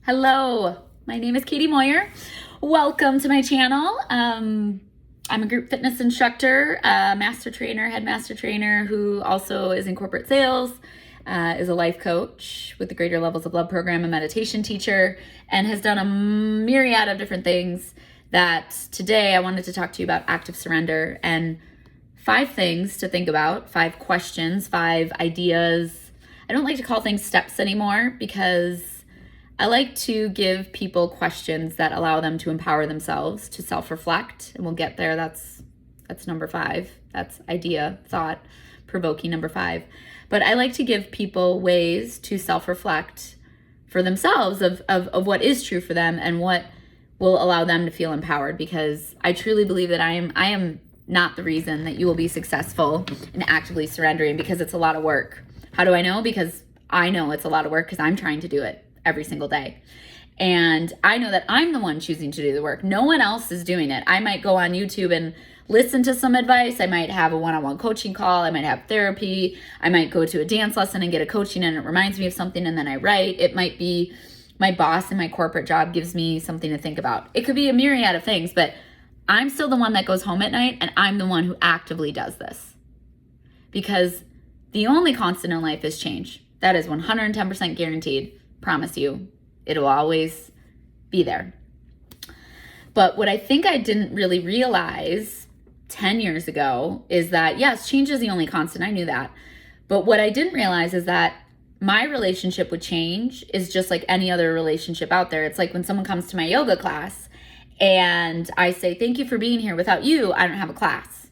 Hello, my name is Katy Moyer. Welcome to my channel. I'm a group fitness instructor, master trainer, head master trainer who also is in corporate sales, is a life coach with the Greater Levels of Love program, a meditation teacher, and has done a myriad of different things that today I wanted to talk to you about active surrender and 5 things to think about, 5 questions, 5 ideas. I don't like to call things steps anymore because I like to give people questions that allow them to empower themselves, to self-reflect, and we'll get there. That's number 5. That's idea, thought, provoking, number 5. But I like to give people ways to self-reflect for themselves of what is true for them and what will allow them to feel empowered, because I truly believe that I am not the reason that you will be successful in actively surrendering, because it's a lot of work. How do I know? Because I know it's a lot of work because I'm trying to do it every single day. And I know that I'm the one choosing to do the work. No one else is doing it. I might go on YouTube and listen to some advice. I might have a one-on-one coaching call. I might have therapy. I might go to a dance lesson and get a coaching and it reminds me of something and then I write. It might be my boss in my corporate job gives me something to think about. It could be a myriad of things, but I'm still the one that goes home at night and I'm the one who actively does this. Because the only constant in life is change. That is 110% guaranteed. Promise you, it'll always be there. But what I think I didn't really realize 10 years ago is that, yes, change is the only constant. I knew that. But what I didn't realize is that my relationship with change is just like any other relationship out there. It's like when someone comes to my yoga class and I say, thank you for being here. Without you, I don't have a class.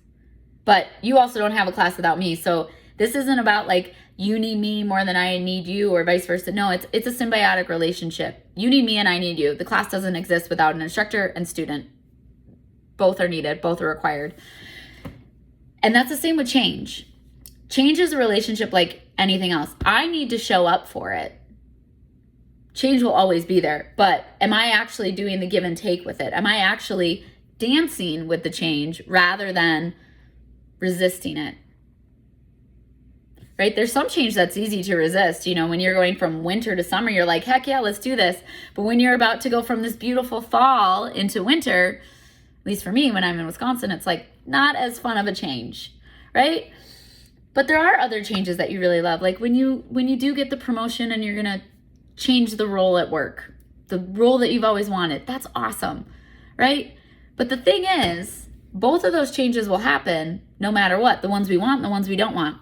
But you also don't have a class without me. So this isn't about like, you need me more than I need you or vice versa. No, it's a symbiotic relationship. You need me and I need you. The class doesn't exist without an instructor and student. Both are needed. Both are required. And that's the same with change. Change is a relationship like anything else. I need to show up for it. Change will always be there. But am I actually doing the give and take with it? Am I actually dancing with the change rather than resisting it? Right? There's some change that's easy to resist. You know, when you're going from winter to summer, you're like, heck yeah, let's do this. But when you're about to go from this beautiful fall into winter, at least for me, when I'm in Wisconsin, it's like not as fun of a change, right? But there are other changes that you really love. Like when you do get the promotion and you're going to change the role at work, the role that you've always wanted, that's awesome, right? But the thing is, both of those changes will happen no matter what, the ones we want and the ones we don't want.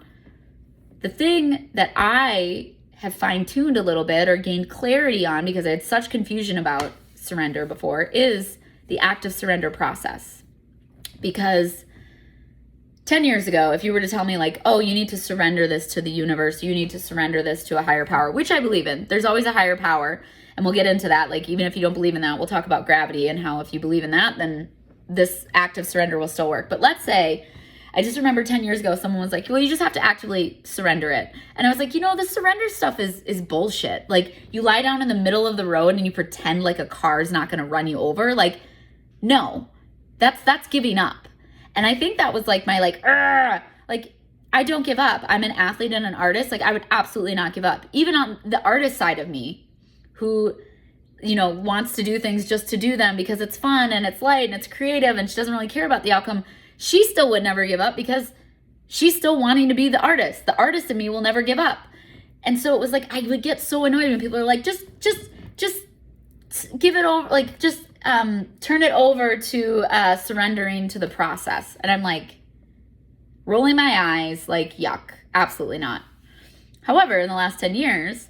The thing that I have fine-tuned a little bit or gained clarity on, because I had such confusion about surrender before, is the active surrender process. Because 10 years ago, if you were to tell me like, oh, you need to surrender this to the universe, you need to surrender this to a higher power, which I believe in. There's always a higher power, and we'll get into that. Like, even if you don't believe in that, we'll talk about gravity and how if you believe in that, then this active surrender will still work. But let's say, I just remember 10 years ago, someone was like, well, you just have to actively surrender it. And I was like, the surrender stuff is bullshit. Like, you lie down in the middle of the road and you pretend like a car is not going to run you over. Like, no, that's giving up. And I think that was like my like I don't give up. I'm an athlete and an artist. Like, I would absolutely not give up. Even on the artist side of me, who, wants to do things just to do them because it's fun and it's light and it's creative and she doesn't really care about the outcome. She still would never give up because she's still wanting to be the artist. The artist in me will never give up. And so it was like, I would get so annoyed when people are like, just give it over, like, just turn it over to surrendering to the process. And I'm like, rolling my eyes, like, yuck, absolutely not. However, in the last 10 years,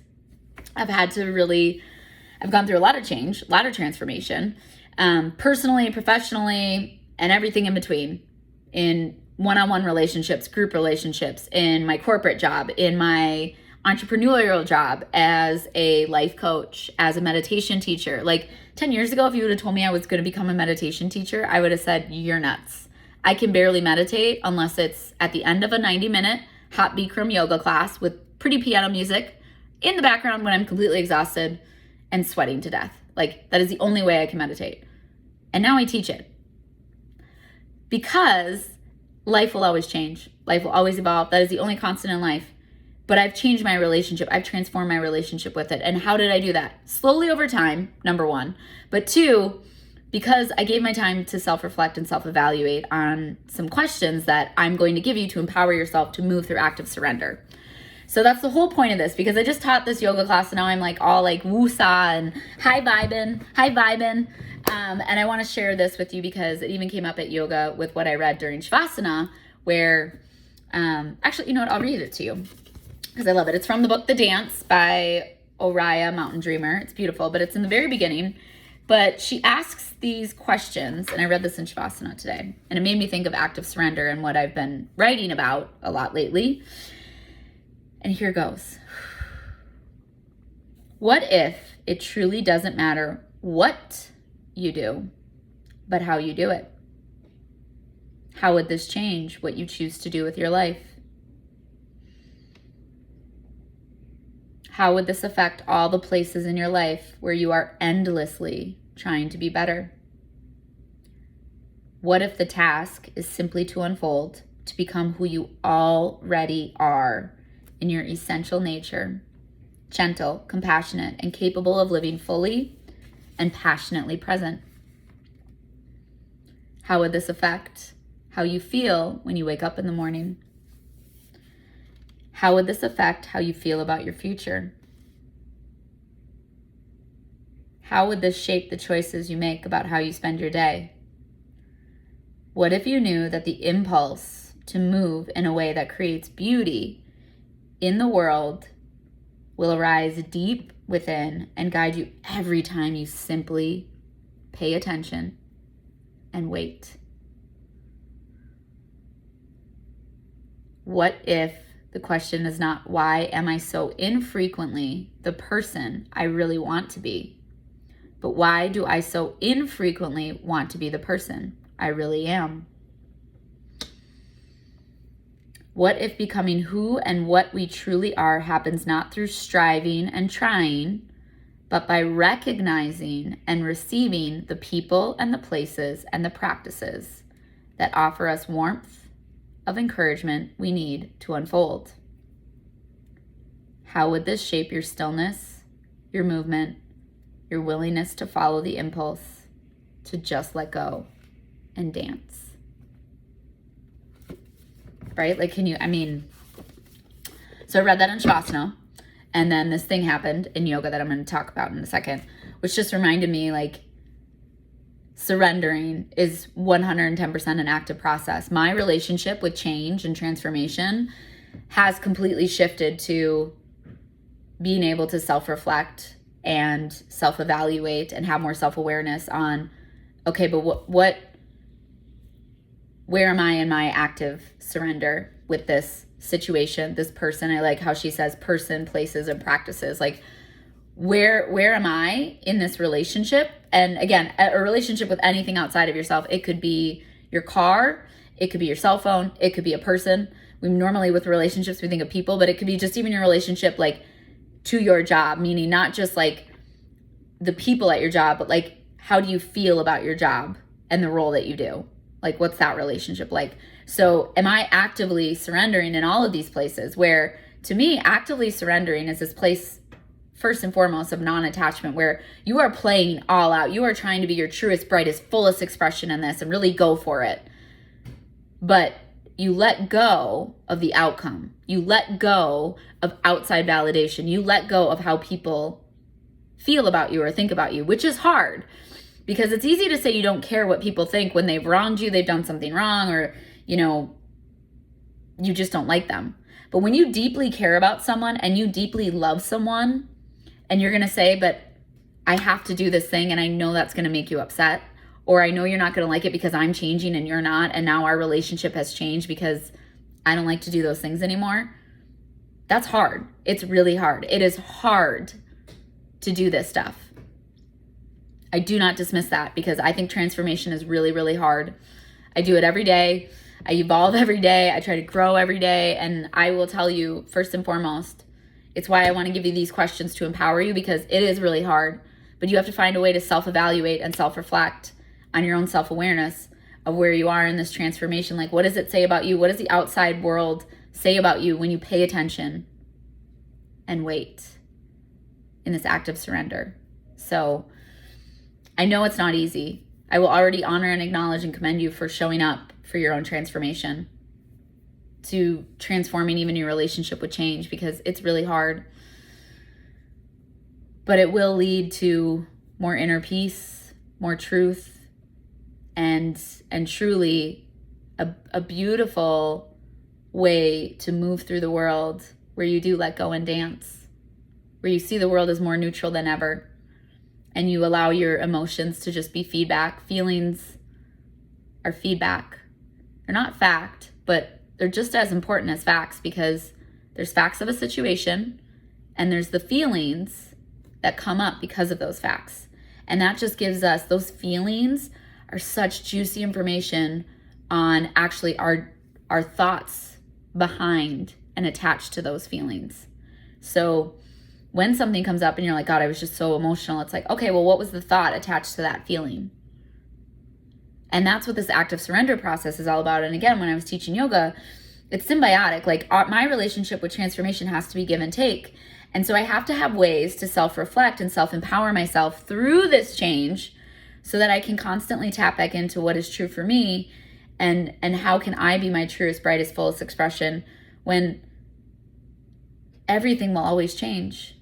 I've gone through a lot of change, a lot of transformation, personally, professionally, and everything in between. In one-on-one relationships, group relationships, in my corporate job, in my entrepreneurial job, as a life coach, as a meditation teacher. Like 10 years ago, if you would have told me I was going to become a meditation teacher, I would have said, you're nuts. I can barely meditate unless it's at the end of a 90-minute hot Bikram yoga class with pretty piano music in the background when I'm completely exhausted and sweating to death. Like, that is the only way I can meditate. And now I teach it. Because life will always change. Life will always evolve. That is the only constant in life. but I've changed my relationship. I've transformed my relationship with it. And how did I do that? Slowly over time, number one. But two, because I gave my time to self-reflect and self-evaluate on some questions that I'm going to give you to empower yourself to move through active surrender. So that's the whole point of this, because I just taught this yoga class and now I'm like all like woo-saw and hi vibin'. And I want to share this with you because it even came up at yoga with what I read during Shavasana, where actually, you know what, I'll read it to you because I love it. It's from the book The Dance by Oriya Mountain Dreamer. It's beautiful, but it's in the very beginning. But she asks these questions, and I read this in Shavasana today, and it made me think of active surrender and what I've been writing about a lot lately. And here goes. What if it truly doesn't matter what you do, but how you do it? How would this change what you choose to do with your life? How would this affect all the places in your life where you are endlessly trying to be better? What if the task is simply to unfold, to become who you already are in your essential nature, gentle, compassionate, and capable of living fully and passionately present? How would this affect how you feel when you wake up in the morning? How would this affect how you feel about your future? How would this shape the choices you make about how you spend your day? What if you knew that the impulse to move in a way that creates beauty in the world will arise deep within and guide you every time you simply pay attention and wait? What if the question is not, why am I so infrequently the person I really want to be, but why do I so infrequently want to be the person I really am? What if becoming who and what we truly are happens not through striving and trying, but by recognizing and receiving the people and the places and the practices that offer us warmth of encouragement we need to unfold? How would this shape your stillness, your movement, your willingness to follow the impulse to just let go and dance? Right? Like, so I read that in Shavasana, and then this thing happened in yoga that I'm going to talk about in a second, which just reminded me, like, surrendering is 110% an active process. My relationship with change and transformation has completely shifted to being able to self-reflect and self-evaluate and have more self-awareness on, okay, but where am I in my active surrender with this situation, this person? I like how she says person, places, and practices. Like, where am I in this relationship? And again, a relationship with anything outside of yourself. It could be your car, it could be your cell phone, it could be a person. We normally, with relationships, we think of people, but it could be just even your relationship, like, to your job, meaning not just like the people at your job, but like, how do you feel about your job and the role that you do? Like, what's that relationship like? So am I actively surrendering in all of these places? Where, to me, actively surrendering is this place, first and foremost, of non-attachment, where you are playing all out. You are trying to be your truest, brightest, fullest expression in this and really go for it. But you let go of the outcome. You let go of outside validation. You let go of how people feel about you or think about you, which is hard, because it's easy to say you don't care what people think when they've wronged you, they've done something wrong, or, you just don't like them. But when you deeply care about someone and you deeply love someone, and you're going to say, but I have to do this thing and I know that's going to make you upset, or I know you're not going to like it because I'm changing and you're not, and now our relationship has changed because I don't like to do those things anymore. That's hard. It's really hard. It is hard to do this stuff. I do not dismiss that, because I think transformation is really, really hard. I do it every day. I evolve every day. I try to grow every day. And I will tell you, first and foremost, it's why I want to give you these questions to empower you, because it is really hard. But you have to find a way to self-evaluate and self-reflect on your own self-awareness of where you are in this transformation. Like, what does it say about you? What does the outside world say about you when you pay attention and wait in this act of surrender. So I know it's not easy. I will already honor and acknowledge and commend you for showing up for your own transformation, to transforming even your relationship with change, because it's really hard. But it will lead to more inner peace, more truth, and truly a beautiful way to move through the world where you do let go and dance, where you see the world as more neutral than ever, and you allow your emotions to just be feedback. Feelings are feedback. They're not fact, but they're just as important as facts, because there's facts of a situation and there's the feelings that come up because of those facts. And that just gives us, those feelings are such juicy information on actually our thoughts behind and attached to those feelings. So when something comes up and you're like, God, I was just so emotional, it's like, okay, well, what was the thought attached to that feeling? And that's what this active surrender process is all about. And again, when I was teaching yoga, it's symbiotic. Like my relationship with transformation has to be give and take. And so I have to have ways to self-reflect and self-empower myself through this change so that I can constantly tap back into what is true for me, and how can I be my truest, brightest, fullest expression when everything will always change.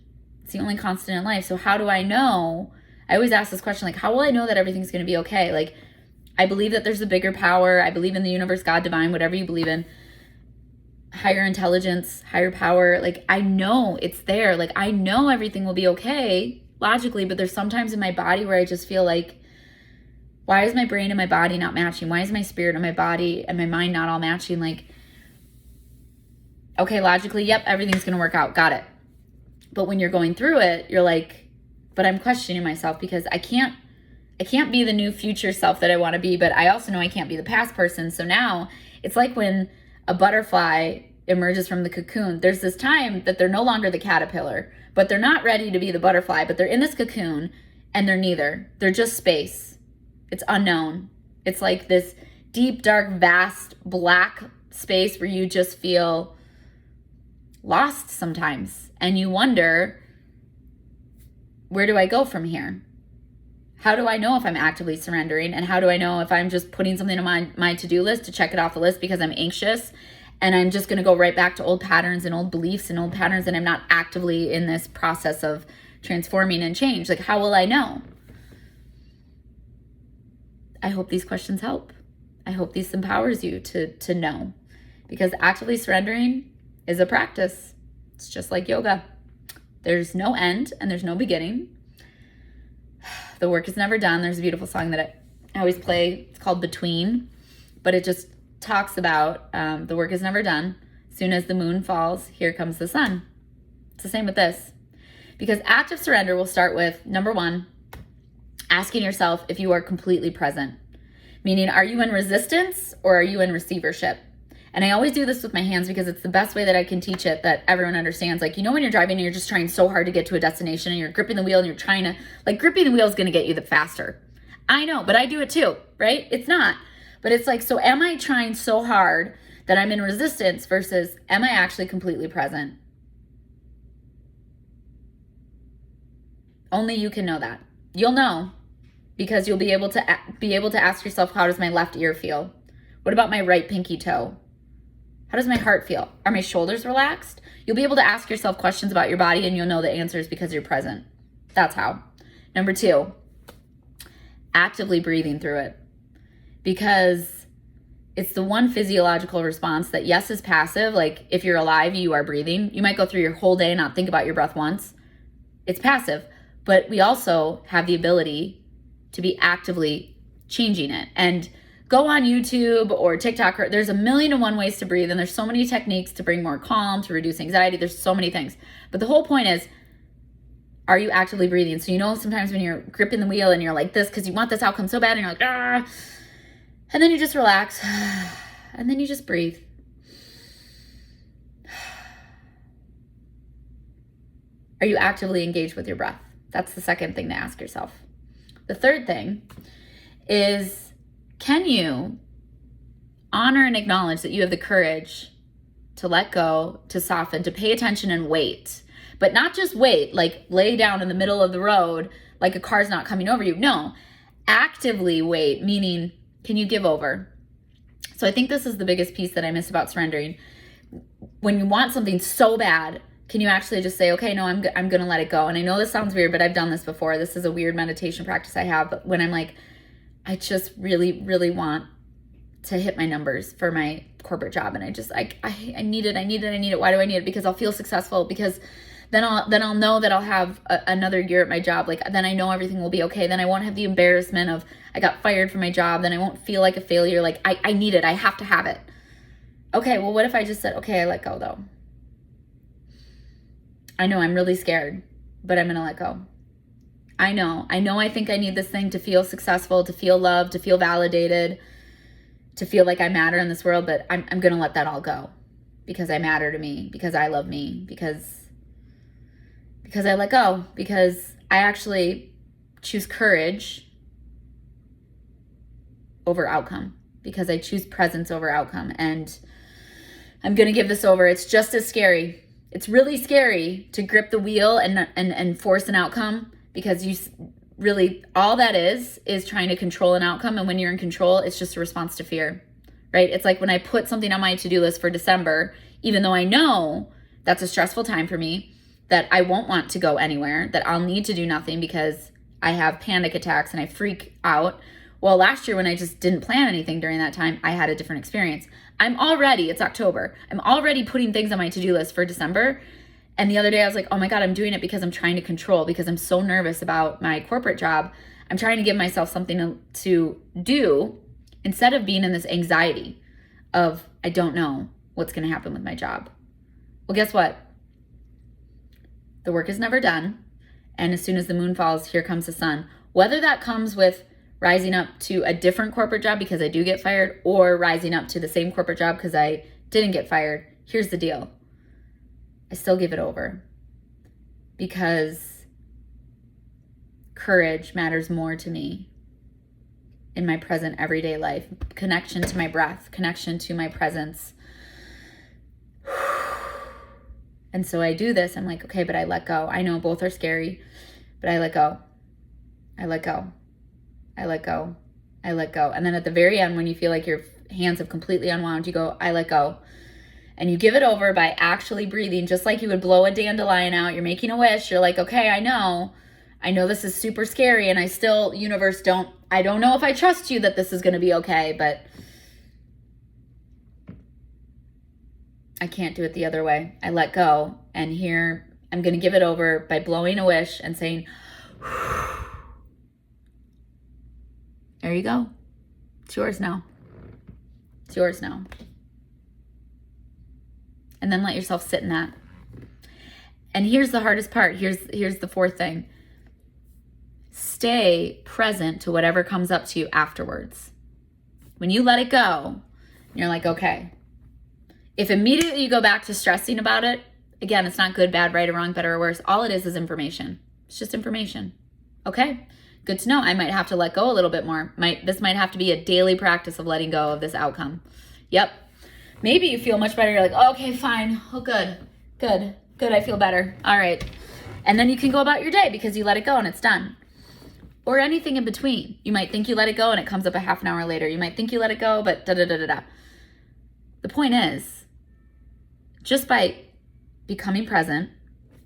It's the only constant in life. So how do I know? I always ask this question, like, how will I know that everything's going to be okay? Like, I believe that there's a bigger power. I believe in the universe, God, divine, whatever you believe in, higher intelligence, higher power. Like, I know it's there. Like, I know everything will be okay logically, but there's sometimes in my body where I just feel like, why is my brain and my body not matching? Why is my spirit and my body and my mind not all matching? Like, okay, logically, yep, everything's going to work out. Got it. But when you're going through it, you're like, but I'm questioning myself, because I can't be the new future self that I want to be, but I also know I can't be the past person. So now it's like when a butterfly emerges from the cocoon, there's this time that they're no longer the caterpillar, but they're not ready to be the butterfly, but they're in this cocoon and they're neither. They're just space. It's unknown. It's like this deep, dark, vast, black space where you just feel lost sometimes. And you wonder, where do I go from here? How do I know if I'm actively surrendering? And how do I know if I'm just putting something on my to-do list to check it off the list because I'm anxious, and I'm just going to go right back to old patterns and old beliefs and old patterns, and I'm not actively in this process of transforming and change? Like, how will I know? I hope these questions help. I hope this empowers you to know, because actively surrendering is a practice. It's just like yoga. There's no end and there's no beginning. The work is never done. There's a beautiful song that I always play. It's called Between, but it just talks about the work is never done. As soon as the moon falls, here comes the sun. It's the same with this, because active surrender will start with, number one, asking yourself if you are completely present. Meaning, are you in resistance or are you in receivership? And I always do this with my hands because it's the best way that I can teach it, that everyone understands. Like, you know, when you're driving and you're just trying so hard to get to a destination and you're gripping the wheel and you're trying to, like, gripping the wheel is going to get you the faster. I know, but I do it too, right? It's not. But it's like, so am I trying so hard that I'm in resistance versus am I actually completely present? Only you can know that. You'll know, because you'll be able to ask yourself, how does my left ear feel? What about my right pinky toe? How does my heart feel? Are my shoulders relaxed? You'll be able to ask yourself questions about your body, and you'll know the answers because you're present. That's how. Number two, actively breathing through it, because it's the one physiological response that, yes, is passive. Like, if you're alive, you are breathing. You might go through your whole day and not think about your breath once. It's passive. But we also have the ability to be actively changing it. And go on YouTube or TikTok. There's 1,000,001 ways to breathe, and there's so many techniques to bring more calm, to reduce anxiety. There's so many things. But the whole point is, are you actively breathing? So, you know, sometimes when you're gripping the wheel and you're like this because you want this outcome so bad, and you're like, ah, and then you just relax, and then you just breathe. Are you actively engaged with your breath? That's the second thing to ask yourself. The third thing is, can you honor and acknowledge that you have the courage to let go, to soften, to pay attention and wait? But not just wait, like lay down in the middle of the road like a car's not coming over you. No, actively wait, meaning, can you give over? So I think this is the biggest piece that I miss about surrendering. When you want something so bad, can you actually just say, okay, no, I'm going to let it go? And I know this sounds weird, but I've done this before. This is a weird meditation practice I have. But when I'm like, I just really, really want to hit my numbers for my corporate job. And I need it. Why do I need it? Because I'll feel successful, because then I'll know that I'll have another year at my job. Like, then I know everything will be okay. Then I won't have the embarrassment of I got fired from my job. Then I won't feel like a failure. Like, I need it. I have to have it. Okay, well, what if I just said, okay, I let go though. I know I'm really scared, but I'm going to let go. I know I think I need this thing to feel successful, to feel loved, to feel validated, to feel like I matter in this world, but I'm going to let that all go because I matter to me, because I love me, because I let go, because I actually choose courage over outcome, because I choose presence over outcome. And I'm going to give this over. It's just as scary. It's really scary to grip the wheel and force an outcome, because you really, all that is trying to control an outcome. And when you're in control, it's just a response to fear, right? It's like when I put something on my to-do list for December, even though I know that's a stressful time for me, that I won't want to go anywhere, that I'll need to do nothing because I have panic attacks and I freak out. Well, last year when I just didn't plan anything during that time, I had a different experience. It's October. I'm already putting things on my to-do list for December. And the other day I was like, oh my God, I'm doing it because I'm trying to control, because I'm so nervous about my corporate job. I'm trying to give myself something to do instead of being in this anxiety of, I don't know what's going to happen with my job. Well, guess what? The work is never done. And as soon as the moon falls, here comes the sun. Whether that comes with rising up to a different corporate job because I do get fired, or rising up to the same corporate job because I didn't get fired, here's the deal. I still give it over, because courage matters more to me in my present everyday life. Connection to my breath, connection to my presence. And so I do this. I'm like, okay, but I let go. I know both are scary, but I let go. I let go. I let go. I let go. And then at the very end, when you feel like your hands have completely unwound, you go, I let go. And you give it over by actually breathing, just like you would blow a dandelion out. You're making a wish. You're like, okay, I know this is super scary. And I still, universe, I don't know if I trust you that this is going to be okay, but I can't do it the other way. I let go. And here I'm going to give it over by blowing a wish and saying, there you go. It's yours now. It's yours now. And then let yourself sit in that. And here's the hardest part. Here's the fourth thing. Stay present to whatever comes up to you afterwards. When you let it go, you're like, okay. If immediately you go back to stressing about it, again, it's not good, bad, right or wrong, better or worse. All it is information. It's just information. Okay, good to know. I might have to let go a little bit more. This might have to be a daily practice of letting go of this outcome. Yep. Maybe you feel much better. You're like, oh, okay, fine. Oh, good. I feel better. All right. And then you can go about your day because you let it go and it's done. Or anything in between. You might think you let it go and it comes up a half an hour later. You might think you let it go, but da-da-da-da-da. The point is, just by becoming present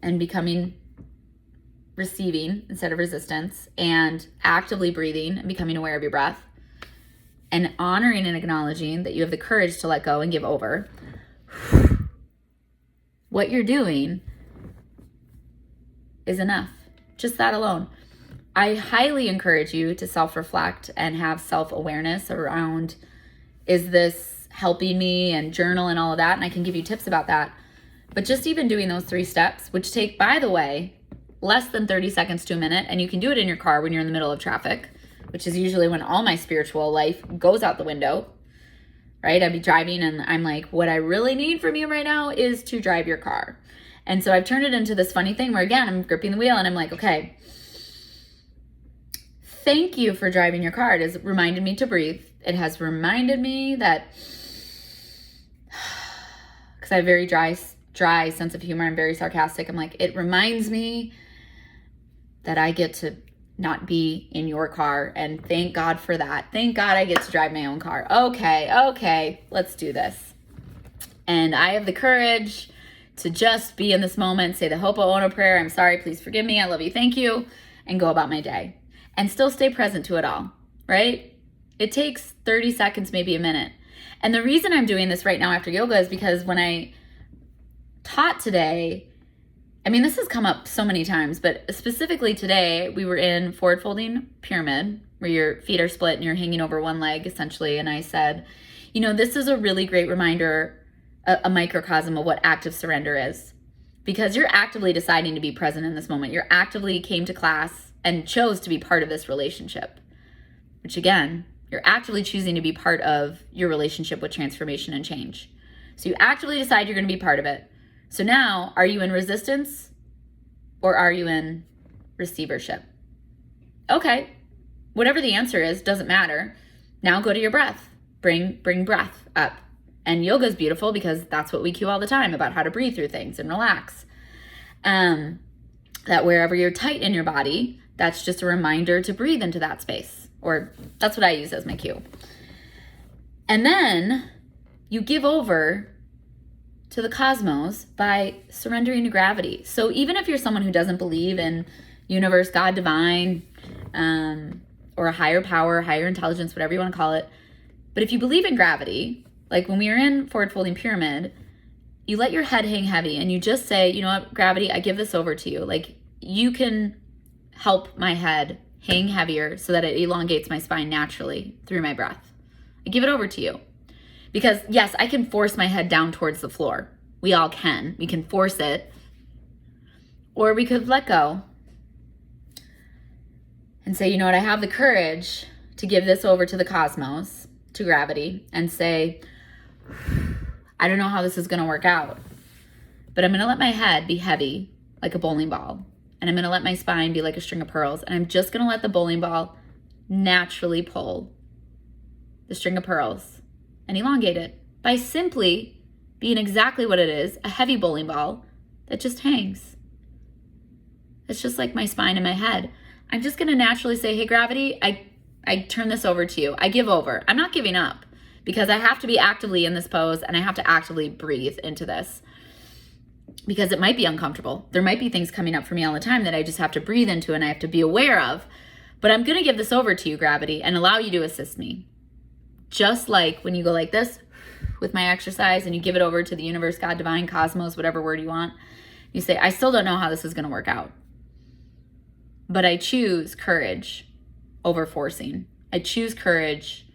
and becoming receiving instead of resistance, and actively breathing and becoming aware of your breath, and honoring and acknowledging that you have the courage to let go and give over, what you're doing is enough. Just that alone. I highly encourage you to self-reflect and have self-awareness around, is this helping me, and journal and all of that. And I can give you tips about that. But just even doing those 3 steps, which take, by the way, less than 30 seconds to a minute, and you can do it in your car when you're in the middle of traffic, which is usually when all my spiritual life goes out the window, right? I'd be driving and I'm like, what I really need from you right now is to drive your car. And so I've turned it into this funny thing where, again, I'm gripping the wheel and I'm like, okay, thank you for driving your car. It has reminded me to breathe. It has reminded me that, because I have very dry dry sense of humor. I'm very sarcastic. I'm like, it reminds me that I get to not be in your car, and thank God for that. Thank God I get to drive my own car. Okay, let's do this. And I have the courage to just be in this moment, say the Ho'oponopono prayer, I'm sorry, please forgive me, I love you, thank you, and go about my day. And still stay present to it all, right? It takes 30 seconds, maybe a minute. And the reason I'm doing this right now after yoga is because when I taught today, I mean, this has come up so many times, but specifically today, we were in forward folding pyramid, where your feet are split and you're hanging over one leg, essentially. And I said, you know, this is a really great reminder, a microcosm of what active surrender is. Because you're actively deciding to be present in this moment. You're actively came to class and chose to be part of this relationship. Which again, you're actively choosing to be part of your relationship with transformation and change. So you actively decide you're going to be part of it. So now, are you in resistance or are you in receivership? Okay, whatever the answer is, doesn't matter. Now go to your breath. Bring breath up. And yoga is beautiful because that's what we cue all the time about how to breathe through things and relax. That wherever you're tight in your body, that's just a reminder to breathe into that space. Or that's what I use as my cue. And then you give over to the cosmos by surrendering to gravity. So even if you're someone who doesn't believe in universe, God, divine, or a higher power, higher intelligence, whatever you want to call it, but if you believe in gravity, like when we are in forward folding pyramid, you let your head hang heavy and you just say, you know what, gravity, I give this over to you. Like you can help my head hang heavier so that it elongates my spine naturally through my breath. I give it over to you. Because yes, I can force my head down towards the floor. We all can. We can force it. Or we could let go and say, you know what, I have the courage to give this over to the cosmos, to gravity, and say, I don't know how this is going to work out, but I'm going to let my head be heavy like a bowling ball. And I'm going to let my spine be like a string of pearls. And I'm just going to let the bowling ball naturally pull the string of pearls and elongate it by simply being exactly what it is, a heavy bowling ball that just hangs. It's just like my spine and my head. I'm just going to naturally say, hey, gravity, I turn this over to you. I give over. I'm not giving up because I have to be actively in this pose and I have to actively breathe into this because it might be uncomfortable. There might be things coming up for me all the time that I just have to breathe into and I have to be aware of. But I'm going to give this over to you, gravity, and allow you to assist me. Just like when you go like this with my exercise and you give it over to the universe, God, divine, cosmos, whatever word you want. You say, I still don't know how this is going to work out, but I choose courage over forcing. I choose courage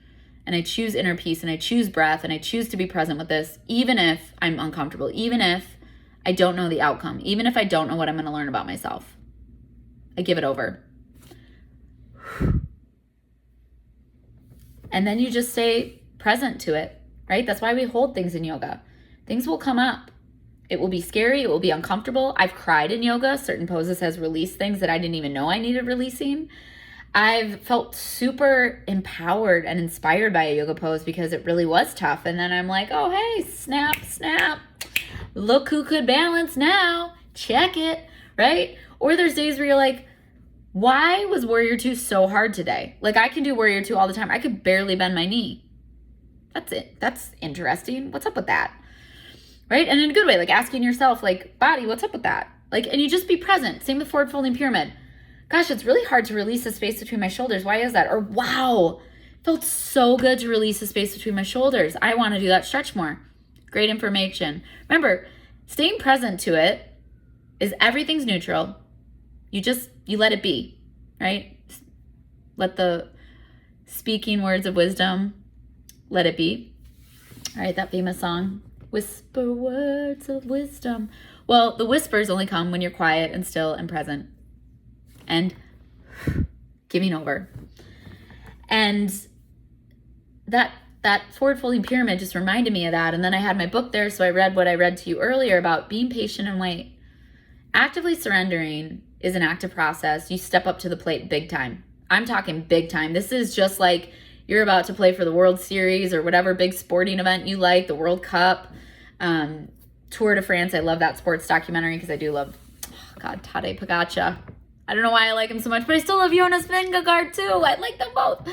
and I choose inner peace and I choose breath and I choose to be present with this, even if I'm uncomfortable, even if I don't know the outcome, even if I don't know what I'm going to learn about myself. I give it over. And then you just stay present to it, right? That's why we hold things in yoga. Things will come up. It will be scary. It will be uncomfortable. I've cried in yoga. Certain poses has released things that I didn't even know I needed releasing. I've felt super empowered and inspired by a yoga pose because it really was tough. And then I'm like, oh, hey, snap, snap. Look who could balance now. Check it, right? Or there's days where you're like, why was Warrior 2 so hard today? Like I can do Warrior 2 all the time. I could barely bend my knee. That's it. That's interesting. What's up with that? Right? And in a good way, like asking yourself, like, body, what's up with that? Like, and you just be present. Same with forward folding pyramid. Gosh, it's really hard to release the space between my shoulders. Why is that? Or wow, felt so good to release the space between my shoulders. I want to do that stretch more. Great information. Remember, staying present to it is everything's neutral. You let it be, right? Let the speaking words of wisdom, let it be. All right, that famous song, whisper words of wisdom. Well, the whispers only come when you're quiet and still and present and giving over. And that forward folding pyramid just reminded me of that. And then I had my book there, so I read what I read to you earlier about being patient and wait. Actively surrendering is an active process. You step up to the plate big time. I'm talking big time. This is just like you're about to play for the World Series or whatever big sporting event you like, the World Cup. Tour de France. I love that sports documentary because I do love, oh God, Tadej Pogacar. I don't know why I like him so much, but I still love Jonas Vingegaard too. I like them both.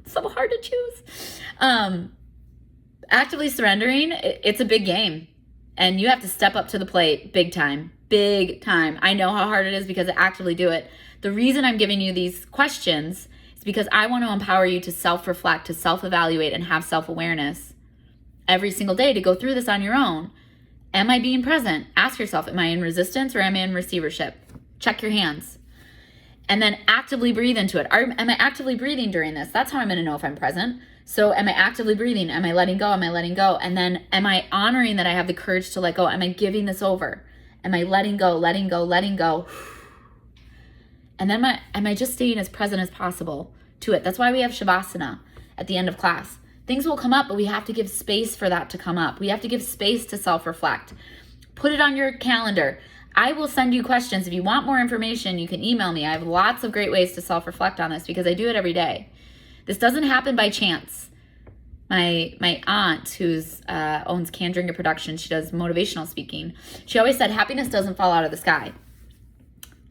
So hard to choose. Actively surrendering, it's a big game. And you have to step up to the plate big time. Big time. I know how hard it is because I actively do it. The reason I'm giving you these questions is because I want to empower you to self-reflect, to self-evaluate, and have self-awareness every single day to go through this on your own. Am I being present? Ask yourself, am I in resistance or am I in receivership? Check your hands. And then actively breathe into it. Am I actively breathing during this? That's how I'm going to know if I'm present. So am I actively breathing? Am I letting go? Am I letting go? And then am I honoring that I have the courage to let go? Am I giving this over? Am I letting go, letting go, letting go? And then am I just staying as present as possible to it? That's why we have Shavasana at the end of class. Things will come up, but we have to give space for that to come up. We have to give space to self-reflect. Put it on your calendar. I will send you questions. If you want more information, you can email me. I have lots of great ways to self-reflect on this because I do it every day. This doesn't happen by chance. My aunt, who's owns Canned Drinker Production, she does motivational speaking. She always said, happiness doesn't fall out of the sky.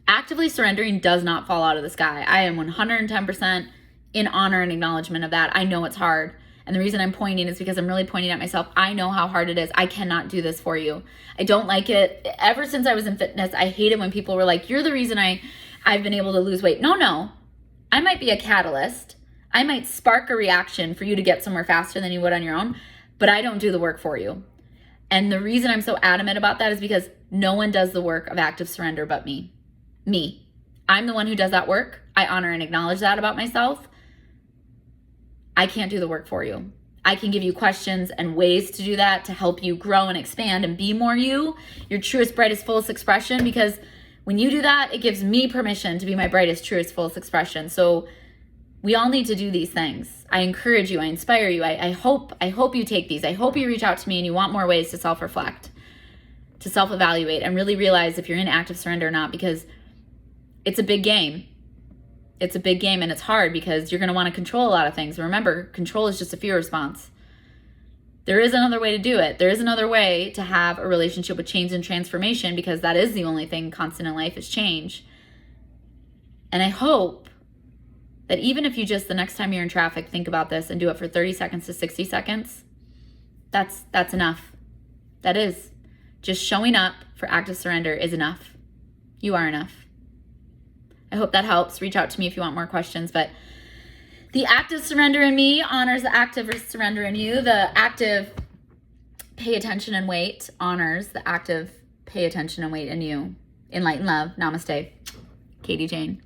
Actively surrendering does not fall out of the sky. I am 110% in honor and acknowledgement of that. I know it's hard. And the reason I'm pointing is because I'm really pointing at myself. I know how hard it is. I cannot do this for you. I don't like it. Ever since I was in fitness, I hated when people were like, you're the reason I've been able to lose weight. No. I might be a catalyst. I might spark a reaction for you to get somewhere faster than you would on your own, but I don't do the work for you. And the reason I'm so adamant about that is because no one does the work of active surrender but me. Me. I'm the one who does that work. I honor and acknowledge that about myself. I can't do the work for you. I can give you questions and ways to do that to help you grow and expand and be more you, your truest, brightest, fullest expression. Because when you do that, it gives me permission to be my brightest, truest, fullest expression. So we all need to do these things. I encourage you. I inspire you. I hope you take these. I hope you reach out to me and you want more ways to self-reflect, to self-evaluate, and really realize if you're in active surrender or not, because it's a big game. It's a big game and it's hard because you're going to want to control a lot of things. Remember, control is just a fear response. There is another way to do it. There is another way to have a relationship with change and transformation, because that is the only thing constant in life is change. And I hope that even if you just, the next time you're in traffic, think about this and do it for 30 seconds to 60 seconds, that's enough. That is. Just showing up for active surrender is enough. You are enough. I hope that helps. Reach out to me if you want more questions. But the active surrender in me honors the active surrender in you. The active pay attention and wait honors the active pay attention and wait in you. In light and love. Namaste. Katy Jane.